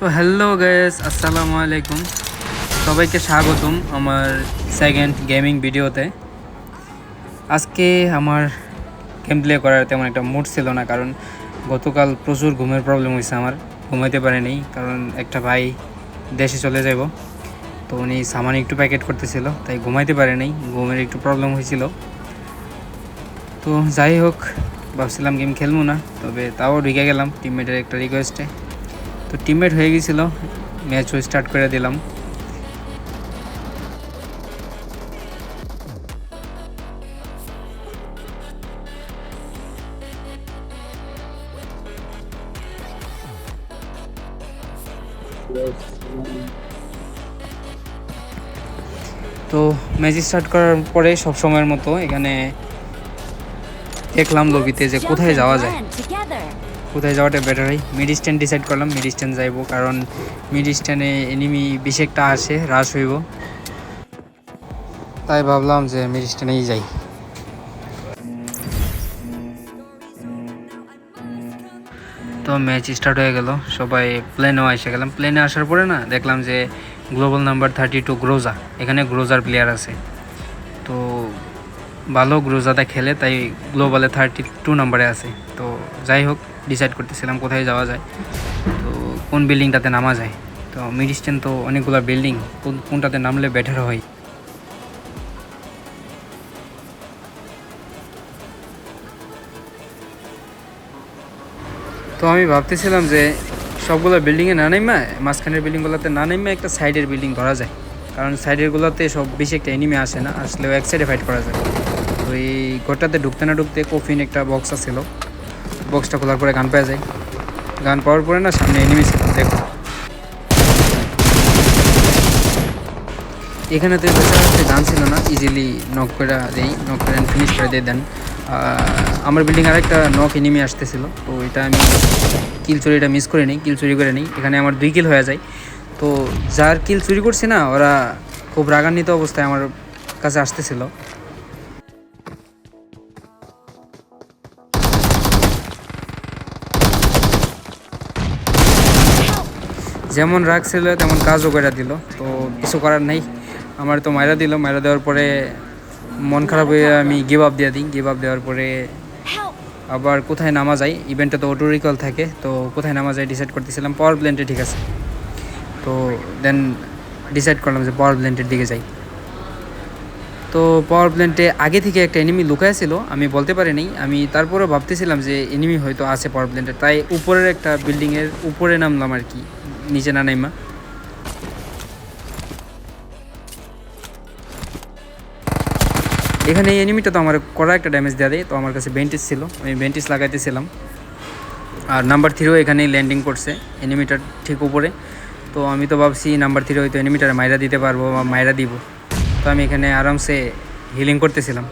তো hello guys, আসসালামু আলাইকুম। সবাইকে স্বাগতম আমার সেকেন্ড গেমিং ভিডিওতে। আজকে আমার গেম প্লে করার তেমন একটা মুড ছিল না, কারণ গতকাল প্রচুর ঘুমের প্রবলেম হয়েছে। আমার ঘুমাইতে পারিনি, কারণ একটা ভাই দেশে চলে যাব, তো উনি সামান একটু প্যাকেট করতেছিল, তাই ঘুমাইতে পারিনি, ঘুমের একটু প্রবলেম হয়েছিল। তো যাই হোক, ভাবছিলাম গেম খেলবো না, তবে তাও ঢুকে গেলাম টিমমেটের একটা রিকোয়েস্টে। তো টিমমেট হয়ে গেছিলো, ম্যাচও স্টার্ট করে দিলাম। তো ম্যাচ স্টার্ট করার পরে সব সময়ের মতো এখানে দেখলাম লবিতে যে কোথায় যাওয়া যায়, কোথায় যাওয়াটা বেটার হয়। মিড স্ট্যান্ড ডিসাইড করলাম, মিড স্ট্যান্ড যাইবো, কারণ মিড স্ট্যান্ডে এনিমি বেশি একটা আসে, রাশ হইব, তাই ভাবলাম যে মিড স্ট্যান্ডেই যাই। তো ম্যাচ স্টার্ট হয়ে গেল, সবাই প্লেনেও এসে গেলাম। প্লেনে আসার পরে না দেখলাম যে গ্লোবাল নাম্বার 32 গ্রোজা, এখানে গ্রোজার প্লেয়ার আছে। তো ভালো গ্রোজাটা খেলে, তাই গ্লোবালে 32 নাম্বারে আছে। তো যাই হোক, ডিসাইড করতেছিলাম কোথায় যাওয়া যায়, তো কোন বিল্ডিংটাতে নামা যায়। তো মিড স্ট্যান্ড তো অনেকগুলো বিল্ডিং, কোনটাতে নামলে বেটার হয়। তো আমি ভাবতেছিলাম যে সবগুলো বিল্ডিংয়ে না নেমা, মাঝখানের বিল্ডিংগুলোতে না নেমে একটা সাইডের বিল্ডিং ধরা যায়, কারণ সাইডেরগুলোতে সব বেশি একটা এনিমি আসে না, আসলেও এক সাইডে ফাইট করা যায়। তো এই ঘরটাতে ঢুকতে না ঢুকতে কফিন একটা বক্স ছিল, বক্সটা খোলার পরে গান পাওয়া যায়। গান পাওয়ার পরে না সামনে এনিমি ছিল, দেখো এখানে তো বেশি গান ছিল না, ইজিলি নক করে দেই, নক করে ফিনিশ করে দিয়ে দেন। আমার বিল্ডিং আরেকটা নক এনিমি আসতেছিল, তো এটা আমি কিল চুরিটা মিস করে নিই, কিল চুরি করে নিই, এখানে আমার 2 কিল হয়ে যায়। তো যার কিল চুরি করছি না, ওরা খুব রাগান্বিত অবস্থায় আমার কাছে আসতেছিল। যেমন রাগ ছিল তেমন কাজও করে দিল, তো কিছু করার নেই। আমার তো মাইরা দিল, মাইরা দেওয়ার পরে মন খারাপ হয়ে আমি গিভ আপ দিয়ে দিই। গিভ আপ দেওয়ার পরে আবার কোথায় নামা যায়, ইভেন্টে তো অটো রিকল থাকে, তো কোথায় নামা যায় ডিসাইড করতেছিলাম। পাওয়ার প্ল্যান্টে ঠিক আছে, তো দেন ডিসাইড করলাম যে পাওয়ার প্ল্যান্টের দিকে যাই। তো পাওয়ার প্ল্যান্টে আগে থেকে একটা এনিমি লুকায় ছিল, আমি বলতে পারিনি। আমি তারপরে ভাবতেছিলাম যে এনিমি হয়তো আছে পাওয়ার প্ল্যান্টে, তাই উপরের একটা বিল্ডিংয়ের উপরে নামলাম আর কি, নিচে না নাইমা। এখানে এই এনিমিটা তো আমার কড়া একটা ড্যামেজ দেওয়া দেয়, তো আমার কাছে বেন্টিস ছিল, আমি বেন্টিস লাগাইতেছিলাম। আর নাম্বার 3ও এখানেই ল্যান্ডিং করছে, এনিমিটার ঠিক উপরে। তো আমি তো ভাবছি নাম্বার 3 হয়তো এনিমিটার মাইরা দিতে পারবো বা মাইরা দিব, তো আমি এখানে আরামসে হিলিং করতেছিলাম।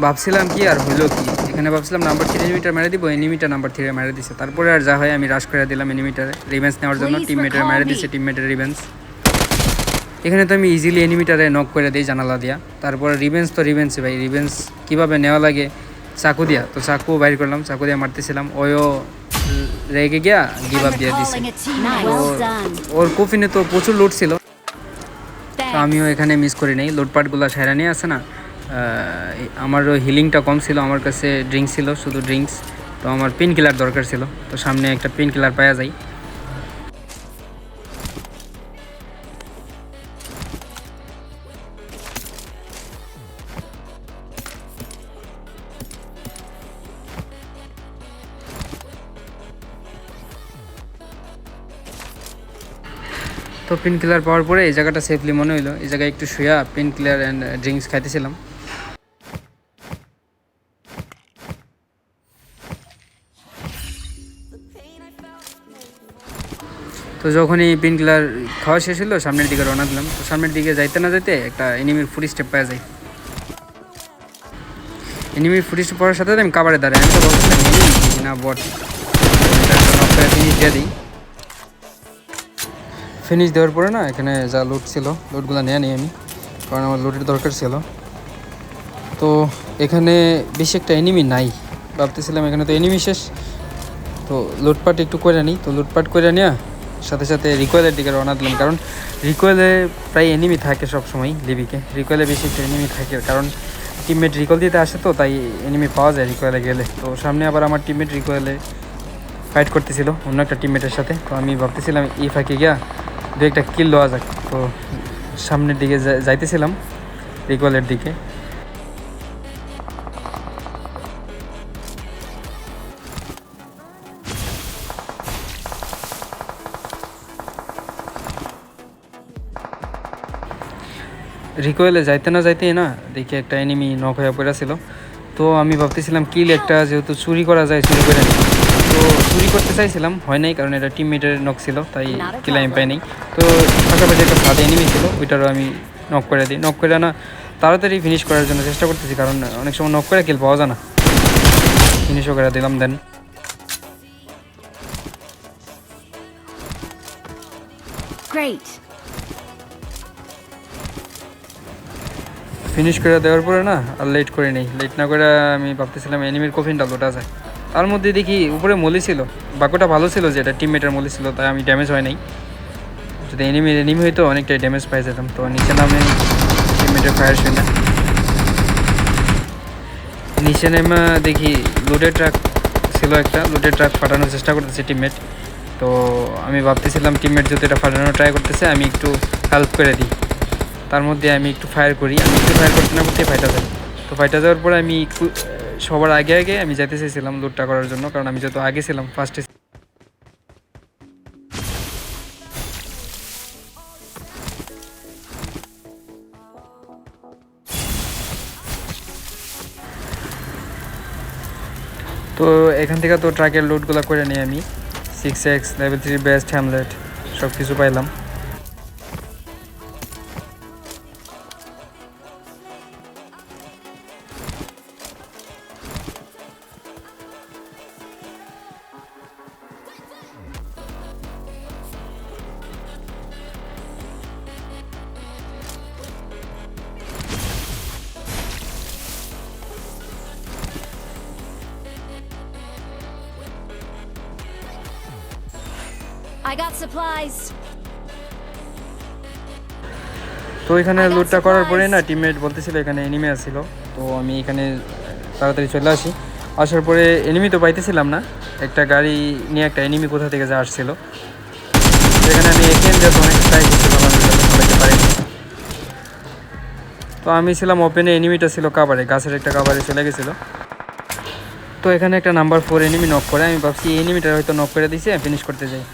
ভাবছিলাম কি আর হইলো কি, এখানে ভাবছিলাম নাম্বার 3 এনিমিটার মেরে দিব, এনিমিটা নাম্বার 3 মেরে দিছে। তারপরে আর যা হয় আমি রাশ করে দিলাম এনিমিটারে রিভেন্স নেওয়ার জন্য, টিমমেটের মেরে দিছে, টিমমেটের রিভেন্স। এখানে তো আমি ইজিলি এনিমিটারে নক করে দিই জানালা দিয়া। তারপরে রিভেন্স তো রিভেন্সই ভাই, রিভেন্স কীভাবে নেওয়া লাগে, চাকু দিয়া। তো চাকু বাইর করলাম, চাকু দিয়ে মারতেছিলাম, ওইও রেগে গিয়া গিভ আপ দিয়ে দিছে। ওর কফিনে তো প্রচুর লুট ছিল, তো আমিও এখানে মিস করি নাই। লুটপাটগুলো সাইরা নিয়ে আসে না, আমারও হিলিংটা কম ছিল, আমার কাছে ড্রিঙ্কস ছিল, শুধু ড্রিঙ্কস। তো আমার পেন কিলার দরকার ছিল, তো সামনে একটা পেন কিলার পাওয়া যায়। তো পেন কিলার পাওয়ার পরে এই জায়গাটা সেফলি মনে হইলো, এই জায়গায় একটু শুয়া পেন কিলার অ্যান্ড ড্রিঙ্কস খাইতেছিলাম। তো যখনই পেন কিলার খাওয়া শেষ হলো, সামনের দিকে রওনা দিলাম। তো সামনের দিকে যাইতে না যাইতে একটা এনিমির ফুট স্টেপ পাওয়া যায়। এনিমির ফুট স্টেপ পাওয়ার সাথে আমি কাবারে দাঁড়াই, আমি তো বলছিলাম এনিমি না বট। ফিনিশ দিয়ে দিই, ফিনিশ দেওয়ার পরে না এখানে যা লুট ছিল লুটগুলো নিয়ে নিই আমি। কারণ আমার লুটের দরকার ছিল। তো এখানে বেশি একটা এনিমি নাই, ভাবতেছিলাম এখানে তো এনিমি শেষ, তো লুটপাট একটু করে নিই। তো লুটপাট করে নেওয়া সাথে সাথে রিকোয়েলের দিকে রওনা দিলাম, কারণ রিকোয়েলে প্রায় এনিমি থাকে সবসময়। লিবিকে রিকোয়েলে বেশি একটা এনিমি থাকে, কারণ টিমমেট রিকল দিতে আসে, তো তাই এনিমি পাওয়া যায় রিকোয়েলে গেলে। তো সামনে আবার আমার টিমমেট রিকোয়েলে ফাইট করতেছিল অন্য একটা টিমমেটের সাথে। তো আমি ভাবতেছিলাম এই ফাঁকে গিয়া দু একটা কিল লওয়া যাক। তো সামনের দিকে যাইতেছিলাম রিকোয়েলের দিকে। রিকোয়েলে যাইতে না যাইতেই না দেখি একটা এনিমি নক হয়ে পড়েছিল। তো আমি ভাবতেছিলাম কিল একটা যেহেতু চুরি করা যায় চুরি করে নিই। তো চুরি করতে চাইছিলাম, হয় নাই, কারণ এটা টিমমেটের নক ছিল, তাই কিল আমি পাই নাই। তো পাশাপাশি একটা সাদা এনিমি ছিল, ওইটারও আমি নক করে দিই। নক করে না তাড়াতাড়ি ফিনিশ করার জন্য চেষ্টা করতেছি, কারণ অনেক সময় নক করে কিল পাওয়া যায় না। ফিনিশও করে দিলাম। দেন ফিনিশ করে দেওয়ার পরে না আর লেট করে নেই। লেট না করে আমি ভাবতেছিলাম এনিমির কফিনটা লোটা যায়। তার মধ্যে দেখি উপরে মলি ছিল, বাকুটা ভালো ছিল যে এটা টিমমেটের মলি ছিল, তাই আমি ড্যামেজ হয় নাই। যদি এনিমি হইতো অনেকটাই ড্যামেজ পাই যেতাম। তো নিচে নামে টিমমেটের ফায়ার শুনে নিচে নেমে দেখি লোডের ট্রাক ছিল, একটা লোডের ট্রাক ফাটানোর চেষ্টা করতেছে টিমমেট। তো আমি ভাবতেছিলাম টিমমেট যদি এটা ফাটানোর ট্রাই করতেছে আমি একটু হেল্প করে দিই। তার মধ্যে আমি একটু ফায়ার করি, আমি একটু ফায়ার করতে না করতেই ফাইটা যায়। তো ফাইটা যাওয়ার পরে আমি সবার আগে আমি যেতে চেয়েছিলাম লুটটা করার জন্য, কারণ আমি যত আগে ছিলাম ফার্স্টে। তো এখান থেকে তো ট্রাকের লুটগুলো করে নিই আমি। 6x লেভেল 3 বেস্ট হ্যামলেট সব কিছু পাইলাম। I got supplies. তো এখানে লুটটা করার পরে না টিমমেট বলতেছিল এখানে এনিমি আসছিল। তো আমি এখানে তাড়াতাড়ি চলে আসি। আসার পরে এনিমি তো পাইতেছিলাম না, একটা গাড়ি নিয়ে একটা এনিমি কোথা থেকে যা আসছিল, যেখানে আমি এখানে যত অনেক ট্রাই করছিলাম আমি পাইতে পারিনি। তো আমি ছিলাম ওপেনে, এনিমিটা ছিল কাভারে, গাছের একটা কাভারে চলে গেছিলো। তো এখানে একটা নাম্বার 4 এনিমি নক করে, আমি ভাবছি এই এনিমিটা হয়তো নক করে দিয়েছে, ফিনিশ করতে যাই।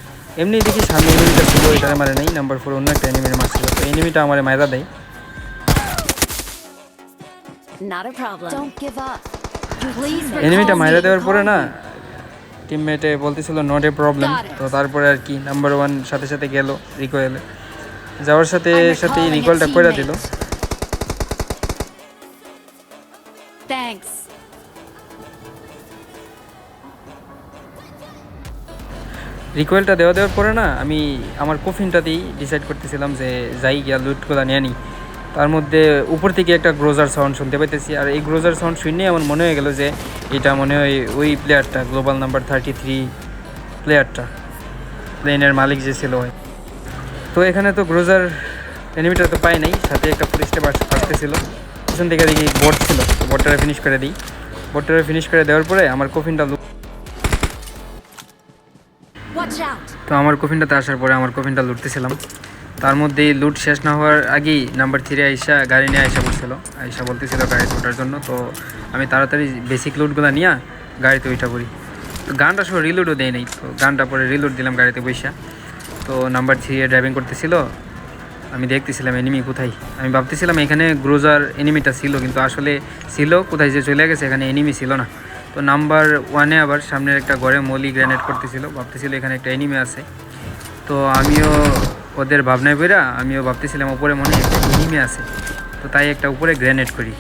এমনি দেখি সামনে এনিমিটা ছিল, এটারে মারে নেই, নাম্বার 4 অন্য একটা এনিমির মারছিল। তো এনিমিটা আমার মাইরা দেয়। এনিমিটা মাইরা দেওয়ার পরে না টিমমেটে বলতেছিল নট এ প্রবলেম। তো তারপরে আর কি নাম্বার 1 সাথে সাথে গেল রিকয়েলে, যাওয়ার সাথে সাথেই রিকয়েলটা করে দিল। রিকোয়েলটা দেওয়ার পরে না আমি আমার কফিনটাতেই ডিসাইড করতেছিলাম যে যাই গিয়া লুটগুলো নিয়ে নিই। তার মধ্যে উপর থেকে একটা গ্রোজার সাউন্ড শুনতে পাইতেছি, আর এই গ্রোজার সাউন্ড শুনেই আমার মনে হয়ে গেল যে এটা মনে হয় ওই প্লেয়ারটা, গ্লোবাল নাম্বার 33 প্লেয়ারটা, প্লেনের মালিক যে ছিল। তো এখানে তো গ্রোজার এনিমিটা তো পাই নাই, সাথে একটা পুলিশটা আসতেছিল পিছন থেকে, দেখি বোট ছিল। বোটটারে ফিনিশ করে দিই। বোটটারে ফিনিশ করে দেওয়ার পরে আমার কফিনটা তো আমার কফিনটাতে আসার পরে আমার কফিনটা লুটতেছিলাম। তার মধ্যেই লুট শেষ না হওয়ার আগেই নাম্বার 3 আইসা গাড়ি নিয়ে আইসা পড়ছিল, আইসা বলতেছিল গাড়িতে ওঠার জন্য। তো আমি তাড়াতাড়ি বেসিক লুটগুলো নিয়ে গাড়িতে উঠা পড়ি। তো গানটা সব রিলোডও দেয় নাই, তো গানটা পরে রিলোড দিলাম গাড়িতে বৈশা। তো নাম্বার 3 ড্রাইভিং করতেছিল, আমি দেখতেছিলাম এনিমি কোথায়। আমি ভাবতেছিলাম এখানে গ্রোজার এনিমিটা ছিল, কিন্তু আসলে ছিল কোথায় যে চলে গেছে, এখানে এনিমি ছিল না। তো নাম্বার 1 আবার সামনের একটা ঘরে মলি গ্রেনেড করতেছিল, ভাবতেছিল এখানে একটা এনিমি আছে। তো আমিও ওদের ভাবনায় বেরা আমিও ভাবতেছিলাম উপরে মনে হয় একটা এনিমি আছে, তো তাই একটা উপরে গ্রেনেড করি।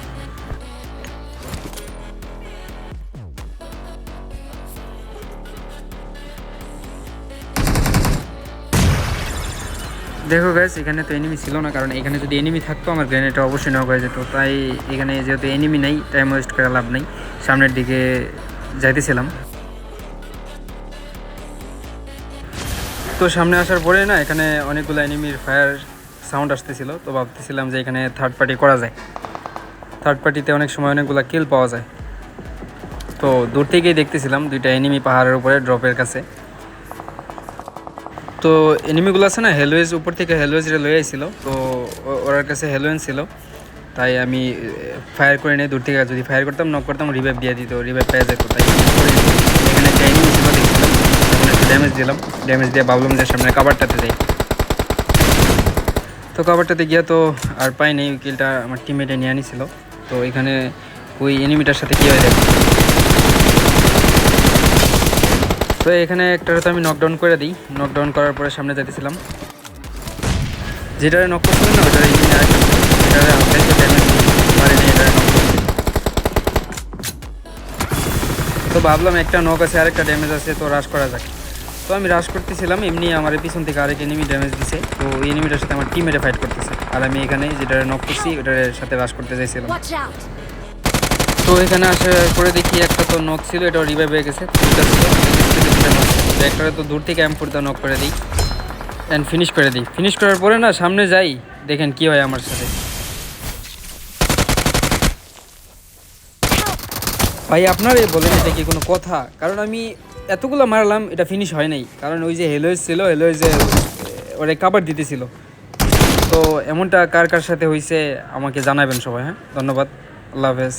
দেখো গাইস, এখানে তো এনিমি ছিল না, কারণ এখানে যদি এনিমি থাকতো আমার গ্রেনেডটা অবশ্যই নক হয়ে যেত। তাই এখানে যেহেতু এনিমি নাই, টাইম ওয়েস্ট করে লাভ নাই, সামনের দিকে যাইতেছিলাম। তো সামনে আসার পরে না এখানে অনেকগুলো এনিমির ফায়ার সাউন্ড আসতেছিল। তো ভাবতেছিলাম যে এখানে থার্ড পার্টি করা যায়, থার্ড পার্টিতে অনেক সময় অনেকগুলো কিল পাওয়া যায়। তো দূর থেকেই দেখতেছিলাম দুইটা এনিমি পাহাড়ের উপরে ড্রপের কাছে। তো এনিমিগুলো আছে না, হেলওয়েজ উপর থেকে হেলওয়েজরে লয়ে আইছিল। তো ওর কাছে হেলোয়েন ছিল, তাই আমি ফায়ার করে নিয়ে দূর থেকে যদি ফায়ার করতাম, নক করতাম, রিভাইভ দিয়ে দিত, রিভাইভ পেয়ে যেত। তাই এখানে একটা এনিমি ছিল দেখছিলাম, তখন একটু ড্যামেজ দিলাম। ড্যামেজ দিয়ে ভাবলাম যে সামনে কাভারটাতে যাই। তো কাভারটাতে গিয়া তো আর পাই নেই, ওই কিলটা আমার টিমমেটে নিয়ে আনিছিল। তো এখানে ওই এনিমিটার সাথে কী হয় দেখো। তো এখানে একটা তো আমি নকডাউন করে দিই। নকডাউন করার পরে সামনে যেতেছিলাম, যেটারে নক করছিলাম না ওটারে এনিমি আরেকটা এটারে হালকা একটু ড্যামেজ মারেনি, এটারে নক করছি। তো ভাবলাম একটা নক আছে আরেকটা ড্যামেজ আছে, তো রাশ করা যাক। তো আমি রাশ করতেছিলাম, এমনি আমার পিছন থেকে আরেক এনিমি ড্যামেজ দিছে। তো ওই এনিমিটার সাথে আমার টিমমেটে ফাইট করতেছে, আর আমি এখানে যেটারে নক করছি ওটার সাথে রাশ করতে চাইছিলাম। তো এখানে আসার পরে দেখি একটা তো নক ছিল, এটাও রিভাইভ হয়ে গেছে। দুটা ছিল, একটারে তো দূর থেকে M4 নক করে দিই অ্যান্ড ফিনিশ করে দিই। ফিনিশ করার পরে না সামনে যাই, দেখেন কি হয় আমার সাথে। ভাই আপনারাই বলেন এটা কি কোনো কথা? কারণ আমি এতগুলো মারলাম, এটা ফিনিশ হয় নাই, কারণ ওই যে হেলোয়েজ ছিল, হেলোয়েজে ওরে কাভার দিতেছিল। তো এমনটা কার কার সাথে হয়েছে আমাকে জানাবেন সবাই। হ্যাঁ, ধন্যবাদ, আল্লাহ হাফেজ।